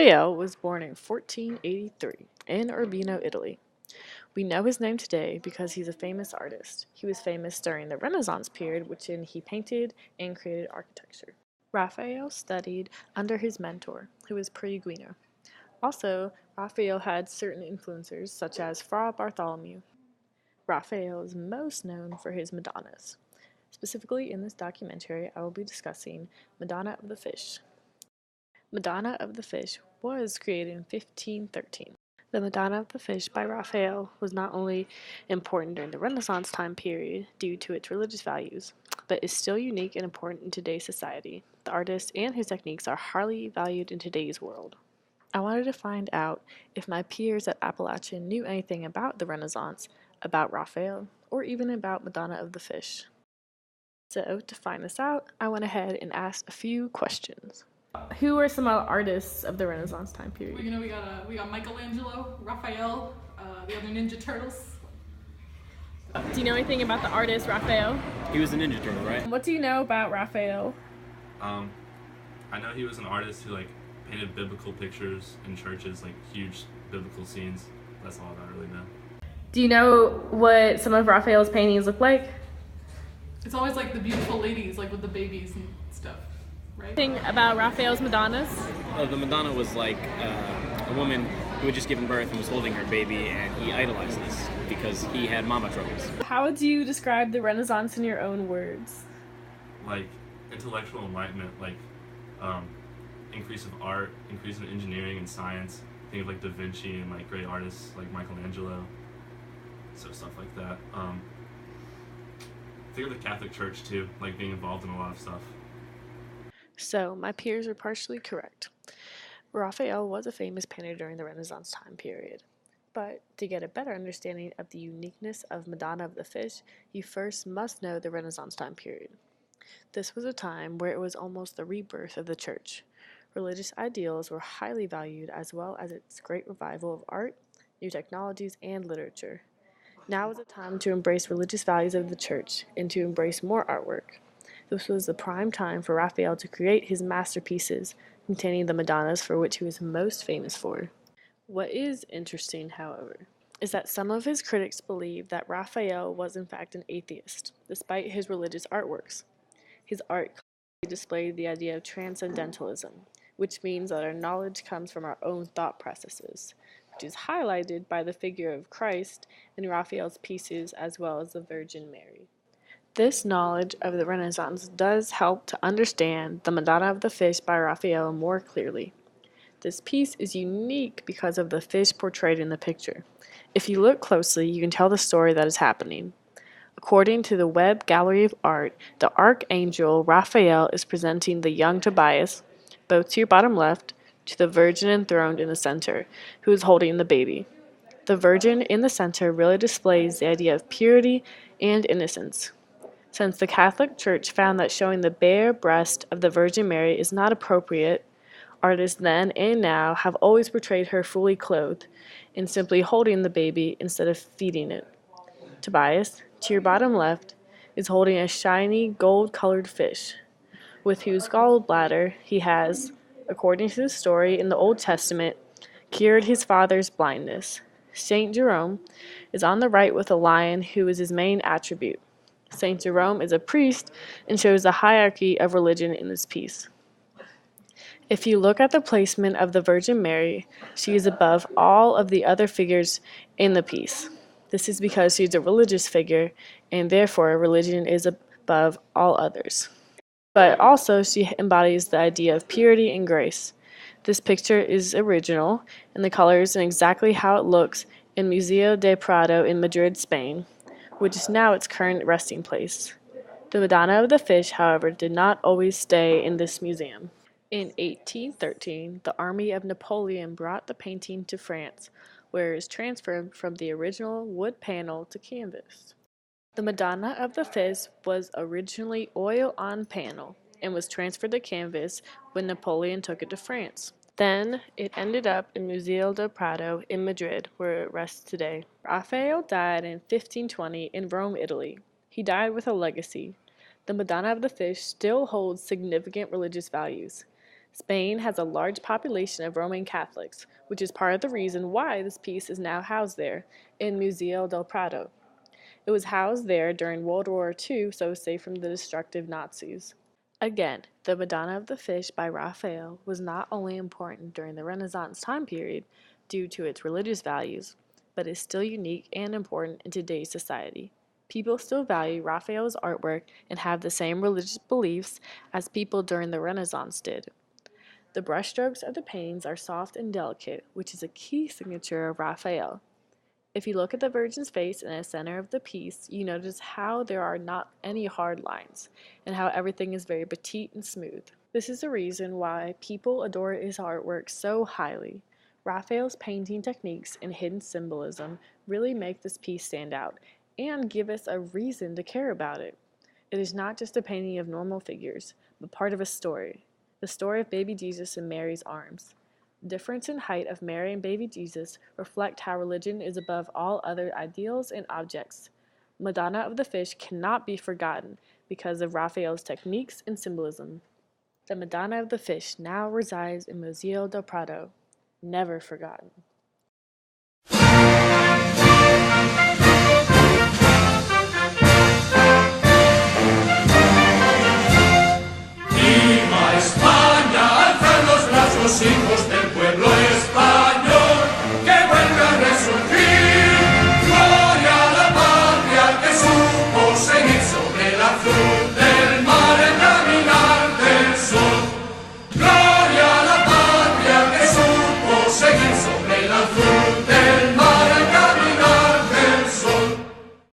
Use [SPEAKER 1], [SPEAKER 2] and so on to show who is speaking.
[SPEAKER 1] Raphael was born in 1483 in Urbino, Italy. We know his name today because he's a famous artist. He was famous during the Renaissance period, wherein he painted and created architecture. Raphael studied under his mentor, who was Perugino. Also, Raphael had certain influencers, such as Fra Bartholomew. Raphael is most known for his Madonnas. Specifically in this documentary, I will be discussing Madonna of the Fish. Madonna of the Fish was created in 1513. The Madonna of the Fish by Raphael was not only important during the Renaissance time period due to its religious values, but is still unique and important in today's society. The artist and his techniques are highly valued in today's world. I wanted to find out if my peers at Appalachian knew anything about the Renaissance, about Raphael, or even about Madonna of the Fish. So, to find this out, I went ahead and asked a few questions. Who are some artists of the Renaissance time period?
[SPEAKER 2] We got Michelangelo, Raphael, the other Ninja Turtles.
[SPEAKER 1] Do you know anything about the artist Raphael?
[SPEAKER 3] He was a Ninja Turtle, right?
[SPEAKER 1] What do you know about Raphael?
[SPEAKER 4] I know he was an artist who painted biblical pictures in churches, huge biblical scenes. That's all I really know.
[SPEAKER 1] Do you know what some of Raphael's paintings look like?
[SPEAKER 2] It's always the beautiful ladies, with the babies and stuff, right?
[SPEAKER 1] Anything about Raphael's Madonnas?
[SPEAKER 3] The Madonna was a woman who had just given birth and was holding her baby, and he idolized this because he had mama troubles.
[SPEAKER 1] How would you describe the Renaissance in your own words?
[SPEAKER 4] Intellectual enlightenment, increase of art, increase of engineering and science. Think of Da Vinci and great artists like Michelangelo. So stuff like that. Think of the Catholic Church too, being involved in a lot of stuff. So my peers are partially correct. Raphael was a famous painter during the Renaissance time period. But to get a better understanding of the uniqueness of Madonna of the Fish, you first must know the Renaissance time period. This was a time where it was almost the rebirth of the church. Religious ideals were highly valued, as well as its great revival of art, new technologies, and literature. Now is the time to embrace religious values of the church and to embrace more artwork. This was the prime time for Raphael to create his masterpieces containing the Madonnas for which he was most famous for. What is interesting, however, is that some of his critics believe that Raphael was in fact an atheist, despite his religious artworks. His art clearly displayed the idea of transcendentalism, which means that our knowledge comes from our own thought processes, which is highlighted by the figure of Christ in Raphael's pieces as well as the Virgin Mary. This knowledge of the Renaissance does help to understand the Madonna of the Fish by Raphael more clearly. This piece is unique because of the fish portrayed in the picture. If you look closely, you can tell the story that is happening. According to the Webb Gallery of Art, the Archangel Raphael is presenting the young Tobias, both to your bottom left, to the Virgin enthroned in the center, who is holding the baby. The Virgin in the center really displays the idea of purity and innocence. Since the Catholic Church found that showing the bare breast of the Virgin Mary is not appropriate, artists then and now have always portrayed her fully clothed and simply holding the baby instead of feeding it. Tobias, to your bottom left, is holding a shiny gold-colored fish, with whose gallbladder he has, according to the story in the Old Testament, cured his father's blindness. Saint Jerome is on the right with a lion who is his main attribute. Saint Jerome is a priest and shows the hierarchy of religion in this piece. If you look at the placement of the Virgin Mary, she is above all of the other figures in the piece. This is because she is a religious figure, and therefore religion is above all others. But also she embodies the idea of purity and grace. This picture is original, and the colors and exactly how it looks in Museo del Prado in Madrid, Spain, which is now its current resting place. The Madonna of the Fish, however, did not always stay in this museum. In 1813, the army of Napoleon brought the painting to France, where it was transferred from the original wood panel to canvas. The Madonna of the Fish was originally oil on panel and was transferred to canvas when Napoleon took it to France. Then it ended up in Museo del Prado in Madrid, where it rests today. Raphael died in 1520 in Rome, Italy. He died with a legacy. The Madonna of the Fish still holds significant religious values.
[SPEAKER 1] Spain has a large population of Roman Catholics, which is part of the reason why this piece is now housed there, in Museo del Prado. It was housed there during World War II, so safe from the destructive Nazis. Again, the Madonna of the Fish by Raphael was not only important during the Renaissance time period due to its religious values, but is still unique and important in today's society. People still value Raphael's artwork and have the same religious beliefs as people during the Renaissance did. The brushstrokes of the paintings are soft and delicate, which is a key signature of Raphael. If you look at the Virgin's face in the center of the piece, you notice how there are not any hard lines, and how everything is very petite and smooth. This is the reason why people adore his artwork so highly. Raphael's painting techniques and hidden symbolism really make this piece stand out, and give us a reason to care about it. It is not just a painting of normal figures, but part of a story. The story of baby Jesus in Mary's arms. The difference in height of Mary and baby Jesus reflect how religion is above all other ideals and objects. Madonna of the Fish cannot be forgotten because of Raphael's techniques and symbolism. The Madonna of the Fish now resides in Museo del Prado, never forgotten.